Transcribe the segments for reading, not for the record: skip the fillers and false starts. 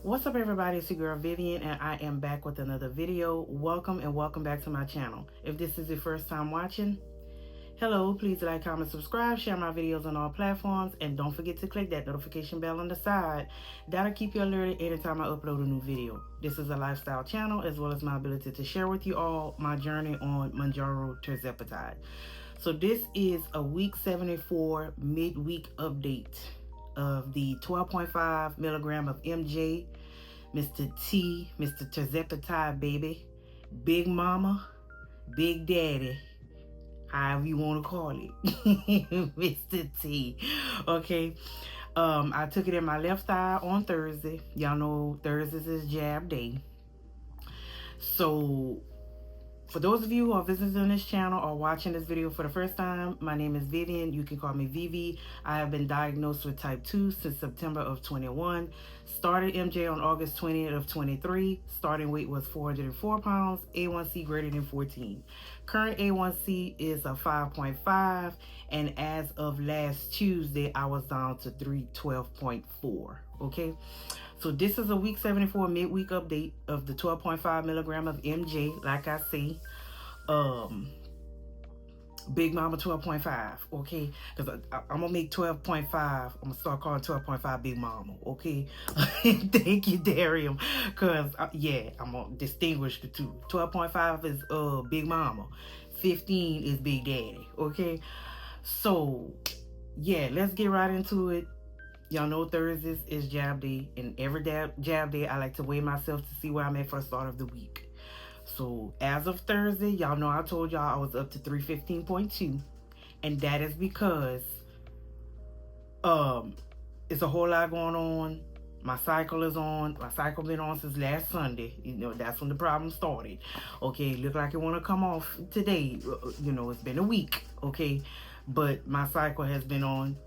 What's up, everybody? It's your girl Vivian, and I am back with another video. Welcome and welcome back to my channel. If this is your first time watching, hello, please like, comment, subscribe, share my videos on all platforms, and don't forget to click that notification bell on the side. That'll keep you alerted anytime I upload a new video. This is a lifestyle channel, as well as my ability to share with you all my journey on Mounjaro Tirzepatide. So this is a week 74 midweek update of the 12.5 milligram of MJ, Mr. T, Mr. Tirzepatide, baby, Big Mama, Big Daddy, however you want to call it, Mr. T. Okay. I took it in my left thigh on Thursday. Y'all know Thursdays is jab day. So for those of you who are visiting this channel or watching this video for the first time, my name is Vivian. You can call me Vivi. I have been diagnosed with type 2 since September of 21. Started MJ on August 20th of 23. Starting weight was 404 pounds. A1C greater than 14. Current A1C is a 5.5. And as of last Tuesday, I was down to 312.4. Okay. So this is a week 74 midweek update of the 12.5 milligram of MJ. Like I say, Big Mama 12.5, okay? Because I'm going to make 12.5. I'm going to start calling 12.5 Big Mama, okay? Thank you, Darium. Because, yeah, I'm going to distinguish the two. 12.5 is Big Mama. 15 is Big Daddy, okay? So, yeah, let's get right into it. Y'all know Thursdays is jab day, and every jab day I like to weigh myself to see where I'm at for the start of the week. So as of Thursday, y'all know I told y'all I was up to 315.2, and that is because it's a whole lot going on. My cycle is on. My cycle been on since last Sunday. You know, that's when the problem started. Okay, look like it want to come off today. You know, it's been a week. Okay, but my cycle has been on.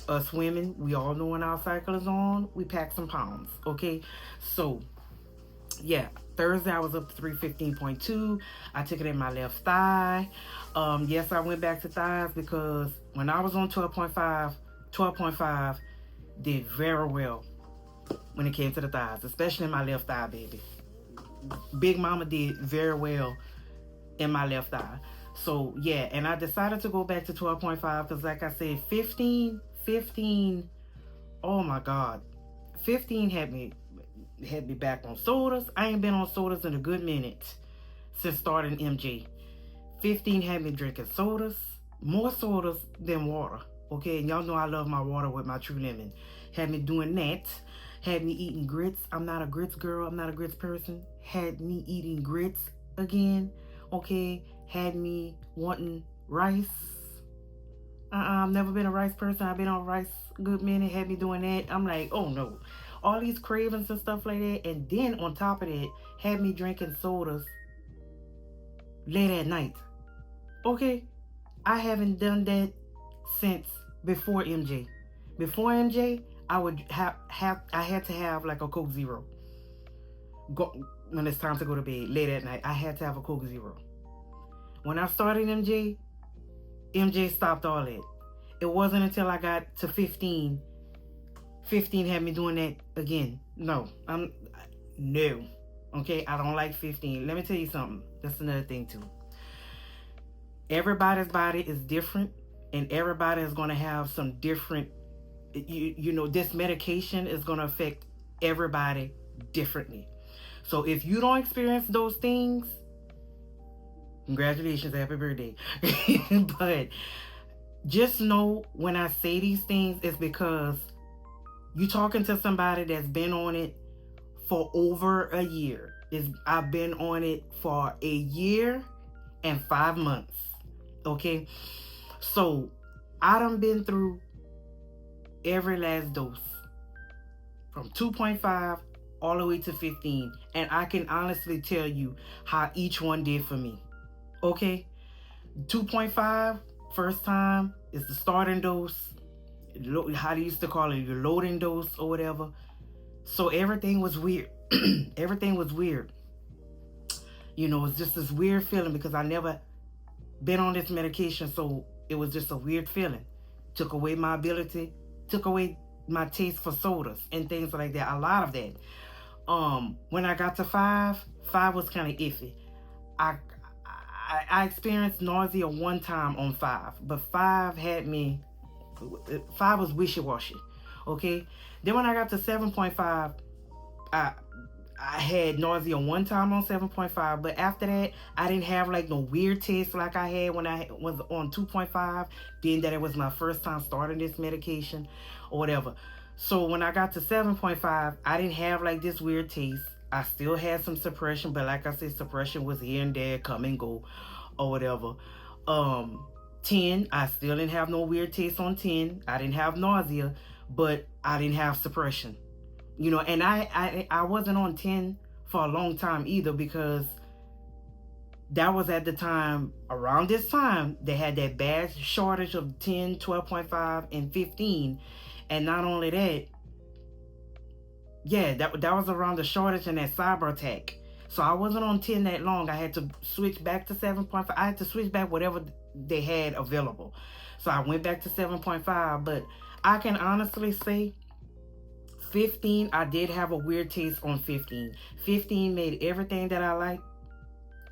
Us women, we all know when our cycle is on, we pack some pounds, okay? So, yeah, Thursday I was up to 315.2. I took it in my left thigh. Yes, I went back to thighs because when I was on 12.5 did very well when it came to the thighs, especially in my left thigh, baby. Big Mama did very well in my left thigh. So, yeah, and I decided to go back to 12.5 because, like I said, 15, oh my God, 15 had me back on sodas. I ain't been on sodas in a good minute since starting MJ. 15 had me drinking sodas, more sodas than water, okay? And y'all know I love my water with my True Lemon. Had me doing that, had me eating grits. I'm not a grits girl, I'm not a grits person. Had me eating grits again, okay? Had me wanting rice. I've never been a rice person. I've been on rice a good minute. Had me doing that. I'm like, oh no. All these cravings and stuff like that. And then on top of that, had me drinking sodas late at night. Okay? I haven't done that since before MJ. Before MJ, I would I had to have like a Coke Zero. When it's time to go to bed late at night, I had to have a Coke Zero. When I started MJ stopped all that. It wasn't until I got to 15 had me doing that again. No. Okay, I don't like 15. Let me tell you something. That's another thing too. Everybody's body is different, and everybody is going to have some different, you know, this medication is going to affect everybody differently. So if you don't experience those things, congratulations, happy birthday. But just know when I say these things, it's because you're talking to somebody that's been on it for over a year. I've been on it for a year and 5 months. Okay? So I done been through every last dose. From 2.5 all the way to 15. And I can honestly tell you how each one did for me. Okay? 2.5, first time, is the starting dose. How they used to call it, your loading dose or whatever. So everything was weird. Everything was weird. You know, it's just this weird feeling because I never been on this medication. So it was just a weird feeling. Took away my ability, took away my taste for sodas and things like that. A lot of that. When I got to five was kind of iffy. I, I experienced nausea one time on five, but five had me. Five was wishy washy. Okay. Then when I got to 7.5, I I had nausea one time on 7.5, but after that, I didn't have like no weird taste like I had when I was on 2.5, being that it was my first time starting this medication or whatever. So when I got to 7.5, I didn't have like this weird taste. I still had some suppression, but like I said, suppression was here and there, come and go or whatever. Um, 10, I still didn't have no weird taste on 10. I didn't have nausea, but I didn't have suppression. And I wasn't on 10 for a long time either, because that was at the time, around this time, they had that bad shortage of 10, 12.5, and 15. And not only that, yeah, that was around the shortage and that cyber attack. So I wasn't on 10 that long. I had to switch back to 7.5. I had to switch back whatever they had available. So I went back to 7.5. But I can honestly say 15, I did have a weird taste on 15. 15 made everything that I like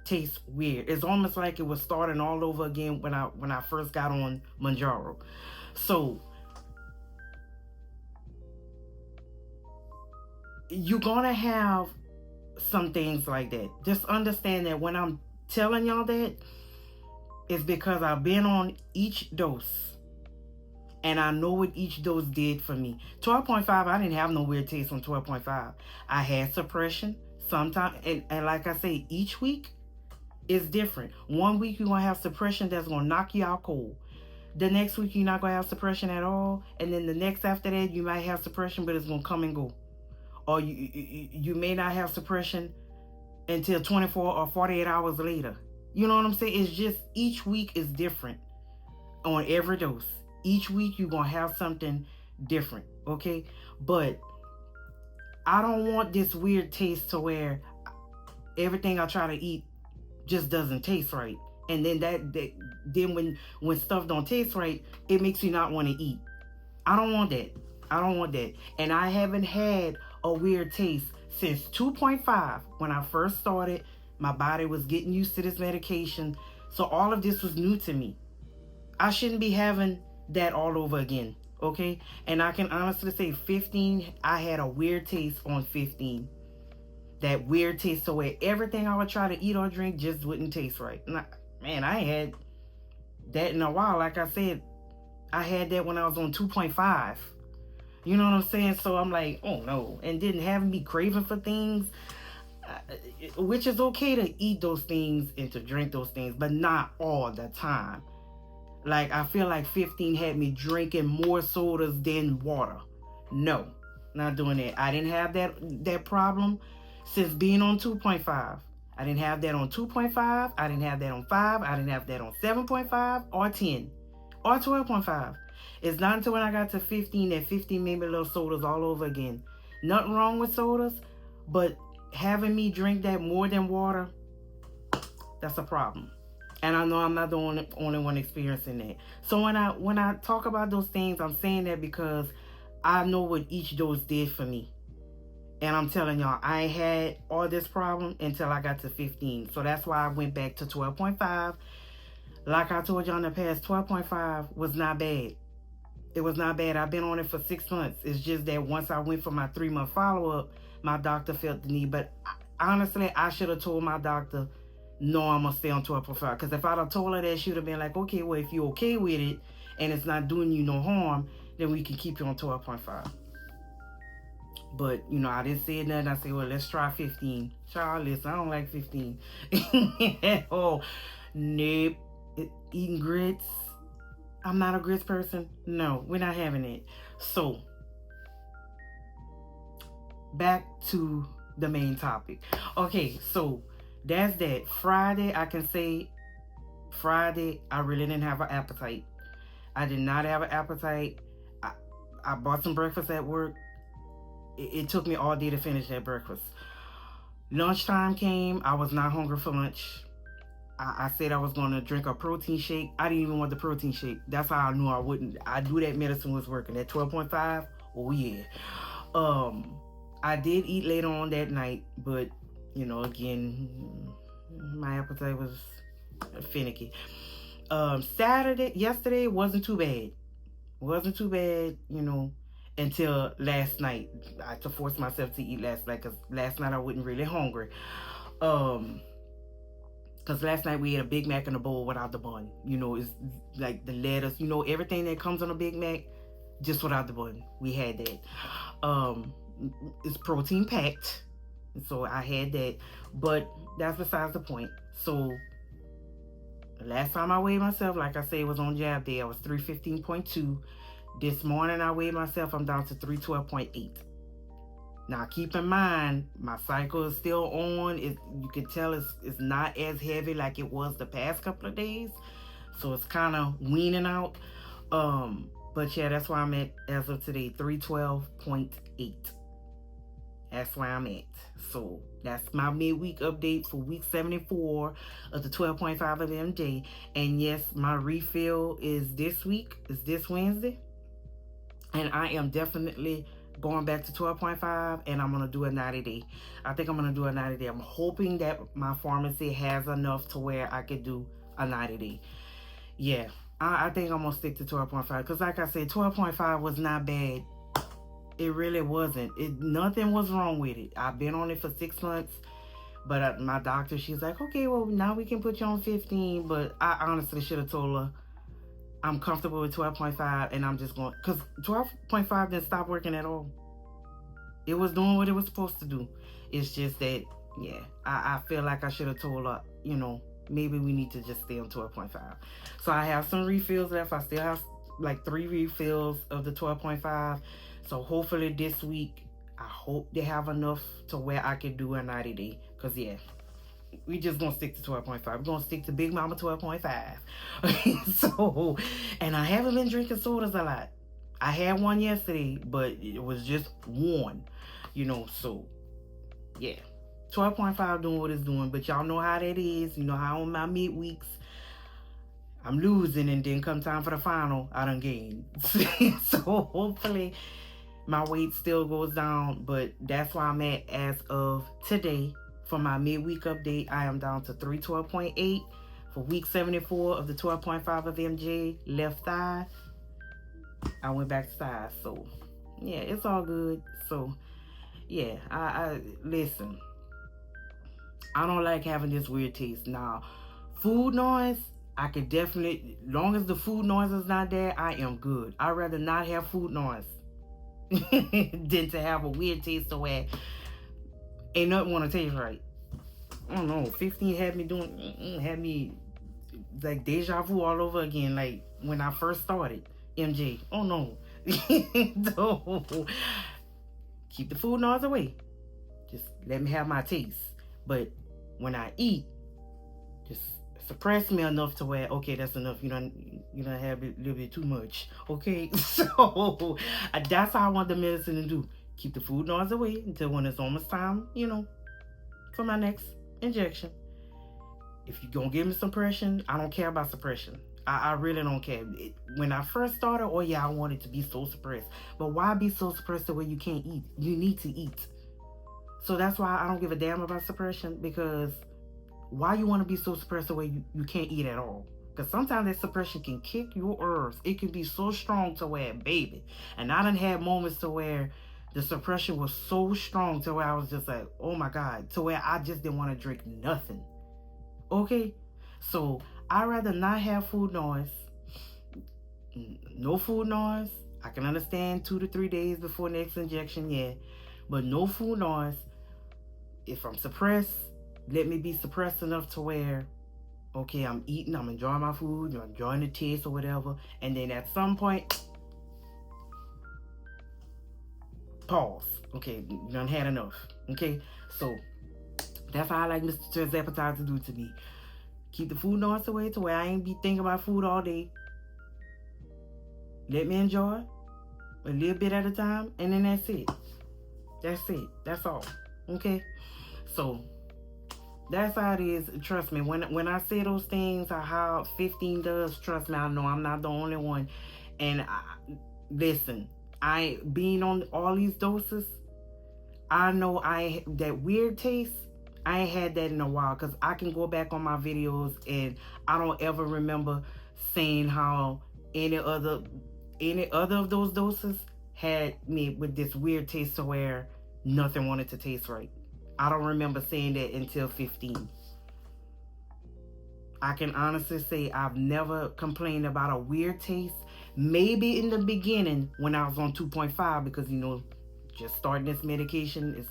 taste weird. It's almost like it was starting all over again when I first got on Mounjaro. So you're gonna have some things like that. Just understand that when I'm telling y'all that, it's because I've been on each dose. And I know what each dose did for me. 12.5, I didn't have no weird taste on 12.5. I had suppression sometimes. And like I say, each week is different. One week you're going to have suppression that's going to knock you out cold. The next week you're not going to have suppression at all. And then the next after that, you might have suppression, but it's going to come and go. Or you may not have suppression until 24 or 48 hours later. You know what I'm saying? It's just each week is different on every dose. Each week you're going to have something different, okay? But I don't want this weird taste to where everything I try to eat just doesn't taste right. And then then when stuff don't taste right, it makes you not want to eat. I don't want that. I don't want that. And I haven't had a weird taste since 2.5. When I first started, my body was getting used to this medication. So all of this was new to me. I shouldn't be having that all over again, okay? And I can honestly say 15, I had a weird taste on 15. That weird taste to where everything I would try to eat or drink just wouldn't taste right. And I ain't had that in a while. Like I said, I had that when I was on 2.5. You know what I'm saying? So I'm like, oh no. And then having me craving for things, which is okay to eat those things and to drink those things, but not all the time. Like, I feel like 15 had me drinking more sodas than water. No, not doing that. I didn't have that problem since being on 2.5. I didn't have that on 2.5. I didn't have that on 5. I didn't have that on 7.5 or 10 or 12.5. It's not until when I got to 15 that 15 made me little sodas all over again. Nothing wrong with sodas, but having me drink that more than water, that's a problem. And I know I'm not the only one experiencing that. So when I talk about those things, I'm saying that because I know what each dose did for me. And I'm telling y'all, I ain't had all this problem until I got to 15. So that's why I went back to 12.5. Like I told y'all in the past, 12.5 was not bad. It was not bad. I've been on it for 6 months. It's just that once I went for my 3-month follow-up, my doctor felt the need. But honestly, I should have told my doctor, no, I'm going to stay on 12.5. Because if I'd have told her that, she would have been like, okay, well, if you're okay with it and it's not doing you no harm, then we can keep you on 12.5. But, I didn't say nothing. I said, well, let's try 15. Child, listen, I don't like 15 at all. Nope. Eating grits. I'm not a grits person. No, we're not having it. So, back to the main topic. Okay, so that's that. Friday, I can say Friday, I really didn't have an appetite. I did not have an appetite. I bought some breakfast at work. It took me all day to finish that breakfast. Lunchtime came. I was not hungry for lunch. I said I was going to drink a protein shake. I didn't even want the protein shake. That's how I knew I wouldn't. I knew that medicine was working. That 12.5 Oh yeah. I did eat later on that night, but again, my appetite was finicky. Yesterday wasn't too bad. Wasn't too bad, until last night. I had to force myself to eat last night because last night I wasn't really hungry. Um, because last night we had a Big Mac in a bowl without the bun. It's like the lettuce, everything that comes on a Big Mac, just without the bun. We had that. Um, it's protein packed, so I had that. But that's besides the point. So last time I weighed myself, like I said, was on jab day. I was 315.2. This morning I weighed myself. I'm down to 312.8. Now keep in mind, my cycle is still on. You can tell it's not as heavy like it was the past couple of days. So it's kind of weaning out. But yeah, that's where I'm at as of today, 312.8. That's where I'm at. So that's my midweek update for week 74 of the 12.5 of MJ. And yes, my refill is this week, is this Wednesday. And I am definitely going back to 12.5, and I'm going to do a 90 day. I think I'm going to do a 90 day. I'm hoping that my pharmacy has enough to where I could do a 90 day. Yeah, I think I'm going to stick to 12.5 because like I said, 12.5 was not bad. It really wasn't. Nothing was wrong with it. I've been on it for 6 months, but my doctor, she's like, okay, well, now we can put you on 15, but I honestly should have told her I'm comfortable with 12.5 and I'm just going, because 12.5 didn't stop working at all. It was doing what it was supposed to do. It's just that, yeah, I feel like I should have told her, maybe we need to just stay on 12.5. So I have some refills left. I still have like 3 refills of the 12.5. So hopefully this week, I hope they have enough to where I can do a 90 day. Because, yeah, we just gonna stick to 12.5. We're gonna stick to Big Mama 12.5. So, and I haven't been drinking sodas a lot. I had one yesterday, but it was just one, so yeah. 12.5 doing what it's doing, but y'all know how that is. You know how on my midweeks I'm losing, and then come time for the final, I done gained. So hopefully my weight still goes down, but that's why I'm at as of today. For my midweek update, I am down to 312.8 for week 74 of the 12.5 of MJ. Left thigh, I went back to size. So yeah, it's all good. So yeah, I listen. I don't like having this weird taste. Now, food noise, I could definitely, long as the food noise is not there, I am good. I'd rather not have food noise than to have a weird taste the way ain't nothing want to taste right. I don't know. 15 had me like deja vu all over again, like when I first started MJ. Oh no. No. Keep the food noise away. Just let me have my taste. But when I eat, just suppress me enough to where, okay, that's enough. You don't have a little bit too much. Okay. So that's how I want the medicine to do. Keep the food noise away until when it's almost time, for my next injection. If you're going to give me suppression, I don't care about suppression. I really don't care. When I first started, oh yeah, I wanted to be so suppressed. But why be so suppressed the way you can't eat? You need to eat. So that's why I don't give a damn about suppression, because why you want to be so suppressed the way you can't eat at all? Because sometimes that suppression can kick your herbs. It can be so strong to where, baby. And I done had moments to where the suppression was so strong to where I was just like, oh my God, to where I just didn't want to drink nothing. Okay? So I'd rather not have food noise. No food noise. I can understand 2 to 3 days before next injection, yeah. But no food noise. If I'm suppressed, let me be suppressed enough to where, okay, I'm eating, I'm enjoying my food, I'm enjoying the taste or whatever. And then at some point, pause. Okay, you done had enough. Okay, so that's how I like Mr. Tirzepatide to do to me. Keep the food noise away to where I ain't be thinking about food all day. Let me enjoy a little bit at a time, and then that's it. That's it. That's all. Okay, so that's how it is. Trust me, when I say those things, how 15 does, trust me, I know I'm not the only one. And listen, I being on all these doses, I know that weird taste. I ain't had that in a while because I can go back on my videos and I don't ever remember saying how any other any other of those doses had me with this weird taste to where nothing wanted to taste right. I don't remember saying that until 15. I can honestly say I've never complained about a weird taste. Maybe in the beginning when I was on 2.5 because just starting this medication it's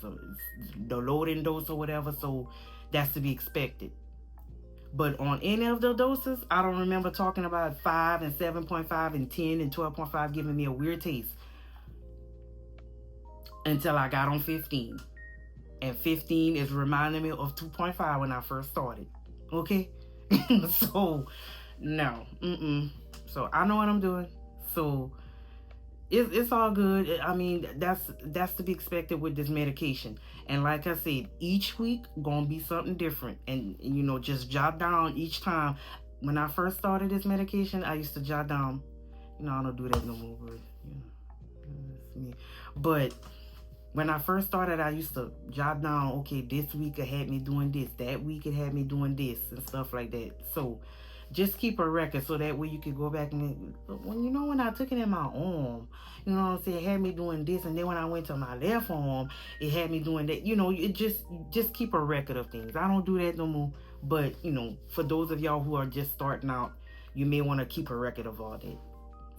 the loading dose or whatever, so that's to be expected. But on any of the doses, I don't remember talking about 5 and 7.5 and 10 and 12.5 giving me a weird taste until I got on 15. And 15 is reminding me of 2.5 when I first started. Okay? So, no. So, I know what I'm doing. So, it's all good. I mean, that's to be expected with this medication. And like I said, each week gonna be something different. And just jot down each time. When I first started this medication, I used to jot down. I don't do that no more, but it's me. But when I first started, I used to jot down, okay, this week it had me doing this, that week it had me doing this, and stuff like that. So just keep a record so that way you can go back and when I took it in my arm, what I'm saying, it had me doing this, and then when I went to my left arm, it had me doing that. It just keep a record of things. I don't do that no more. But for those of y'all who are just starting out, you may want to keep a record of all that.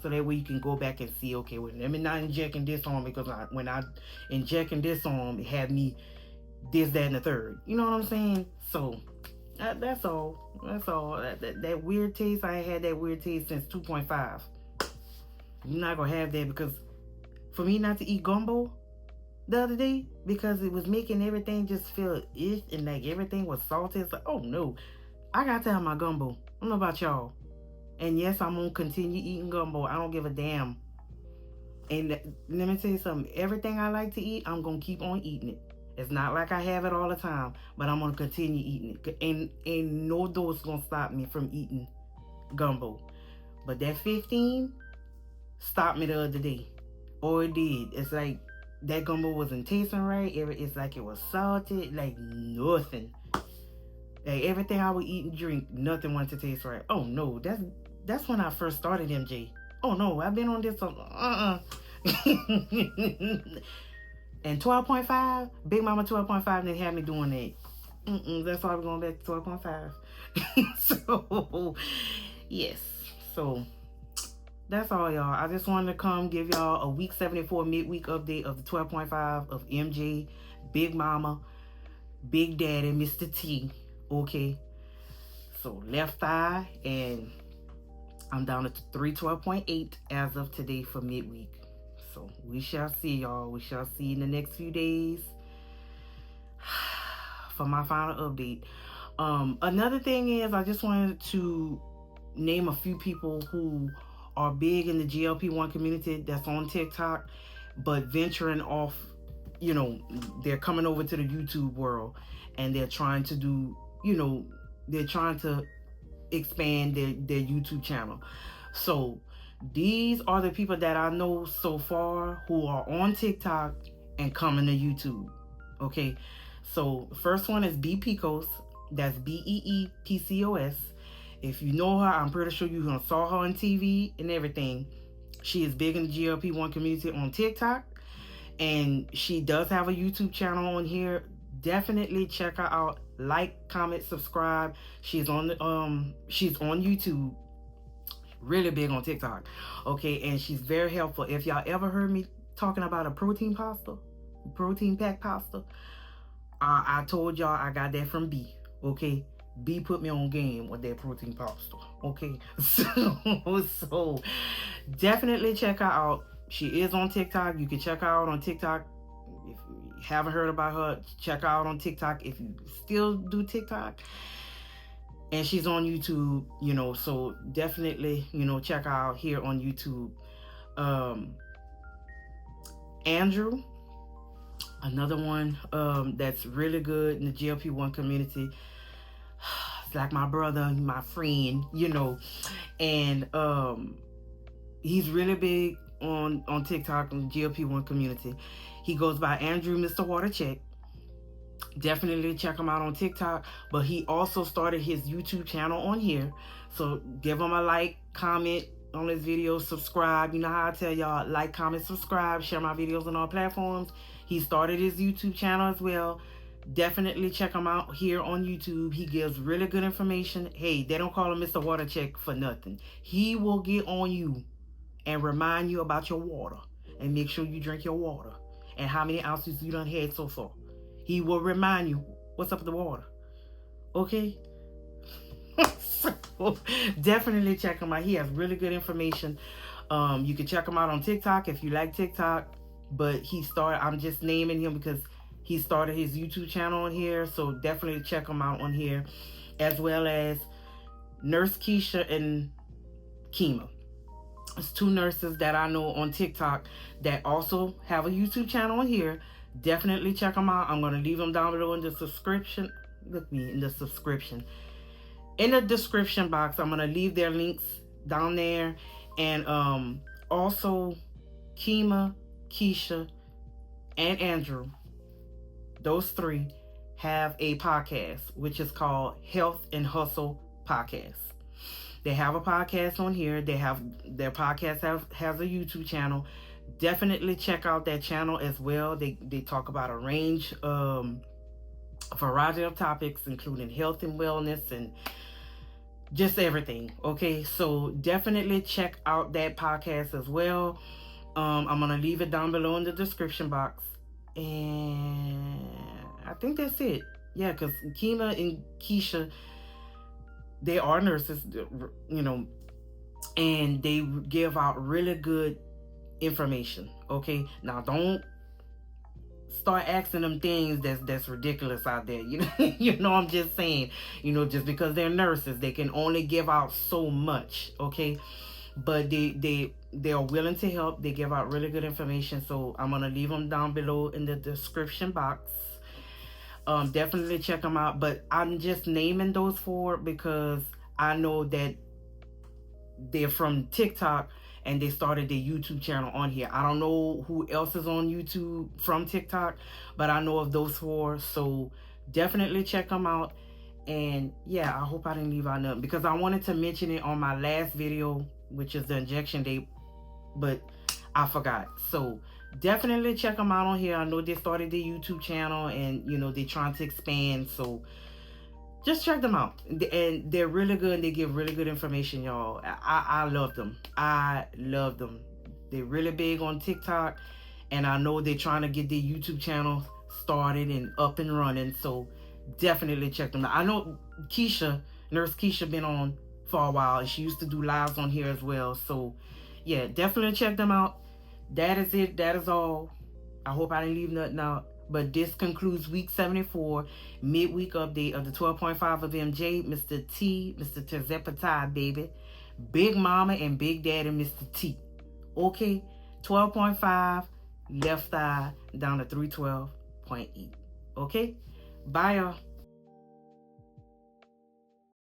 So that way you can go back and see, okay, well, let me not injecting this on because when I injecting this on, it had me this, that, and the third. You know what I'm saying? So that's all. That's all. That weird taste, I ain't had that weird taste since 2.5. You're not going to have that because for me not to eat gumbo the other day because it was making everything just feel ish and like everything was salty. It's like, oh no, I got to have my gumbo. I don't know about y'all. And yes, I'm going to continue eating gumbo. I don't give a damn. And let me tell you something. Everything I like to eat, I'm going to keep on eating it. It's not like I have it all the time, but I'm going to continue eating it. And no dose going to stop me from eating gumbo. But that 15 stopped me the other day. Or it did. It's like that gumbo wasn't tasting right. It's like it was salted. Like nothing. Like everything I would eat and drink, nothing wanted to taste right. Oh no, that's when I first started MJ. Oh no, I've been on this. And 12.5, Big Mama 12.5, they had me doing that. That's why we're going back to 12.5. So, yes. So, that's all, y'all. I just wanted to come give y'all a week 74 midweek update of the 12.5 of MJ, Big Mama, Big Daddy, Mr. T. Okay. So, left thigh, and I'm down to 312.8 as of today for midweek. So we shall see, y'all. We shall see in the next few days for my final update. Another thing is I just wanted to name a few people who are big in the GLP-1 community that's on TikTok, but venturing off, they're coming over to the YouTube world and they're trying to do, they're trying to expand their YouTube channel. So these are the people that I know so far who are on TikTok and coming to YouTube. Okay, so first one is B Picos. That's BEEPCOS. If you know her, I'm pretty sure you saw her on TV and everything. She is big in the GLP-1 community on TikTok, and she does have a YouTube channel on here. Definitely check her out. Like, comment, subscribe. She's on YouTube. Really big on TikTok. Okay, and she's very helpful. If y'all ever heard me talking about a protein pack pasta, I told y'all I got that from B. Okay, B put me on game with that protein pasta. Okay, so definitely check her out. She is on TikTok. You can check her out on TikTok. If you haven't heard about her, check her out on TikTok. If you still do TikTok. And she's on YouTube, so definitely, check her out here on YouTube. Andrew, another one that's really good in the GLP-1 community. It's like my brother, my friend, and he's really big on TikTok on GLP-1 community. He goes by Andrew Mr. Watercheck. Definitely check him out on TikTok. But he also started his YouTube channel on here. So give him a like, comment on his videos, subscribe. You know how I tell y'all, like, comment, subscribe, share my videos on all platforms. He started his YouTube channel as well. Definitely check him out here on YouTube. He gives really good information. Hey, they don't call him Mr. Watercheck for nothing. He will get on you and remind you about your water and make sure you drink your water and how many ounces you done had so far. He will remind you what's up with the water. Okay? So definitely check him out. He has really good information. You can check him out on TikTok if you like TikTok. But I'm just naming him because he started his YouTube channel on here. So definitely check him out on here. As well as Nurse Keisha and Kima. It's two nurses that I know on TikTok that also have a YouTube channel on here. Definitely check them out. I'm going to leave them down below in the subscription. Look me in the subscription. In the description box, I'm going to leave their links down there. And also, Kima, Keisha, and Andrew, those three have a podcast, which is called Health and Hustle Podcast. They have a podcast on here. Their podcast has a YouTube channel. Definitely check out that channel as well. They talk about a variety of topics, including health and wellness and just everything. Okay, so definitely check out that podcast as well. I'm gonna leave it down below in the description box, and I think that's it. Yeah, because Kima and Keisha, they are nurses, you know, and they give out really good information. Okay, now don't start asking them things that's ridiculous out there. You know, I'm just saying, just because they're nurses, they can only give out so much. Okay, but they are willing to help. They give out really good information. So I'm gonna leave them down below in the description box. Definitely check them out. But I'm just naming those four because I know that they're from TikTok and they started their YouTube channel on here. I don't know who else is on YouTube from TikTok, but I know of those four. So definitely check them out. And yeah, I hope I didn't leave out nothing because I wanted to mention it on my last video, which is the injection date, but I forgot. So definitely check them out on here. I know they started their YouTube channel and they're trying to expand. So just check them out. And they're really good and they give really good information, y'all. I love them. I love them. They're really big on TikTok, and I know they're trying to get their YouTube channel started and up and running. So definitely check them out. I know Nurse Keisha been on for a while, and she used to do lives on here as well. So yeah, definitely check them out. That is it. That is all. I hope I didn't leave nothing out. But this concludes week 74, midweek update of the 12.5 of MJ, Mr. T, Mr. Tirzepatide, baby. Big Mama and Big Daddy, Mr. T. Okay, 12.5, left thigh, down to 312.8. Okay, bye, y'all.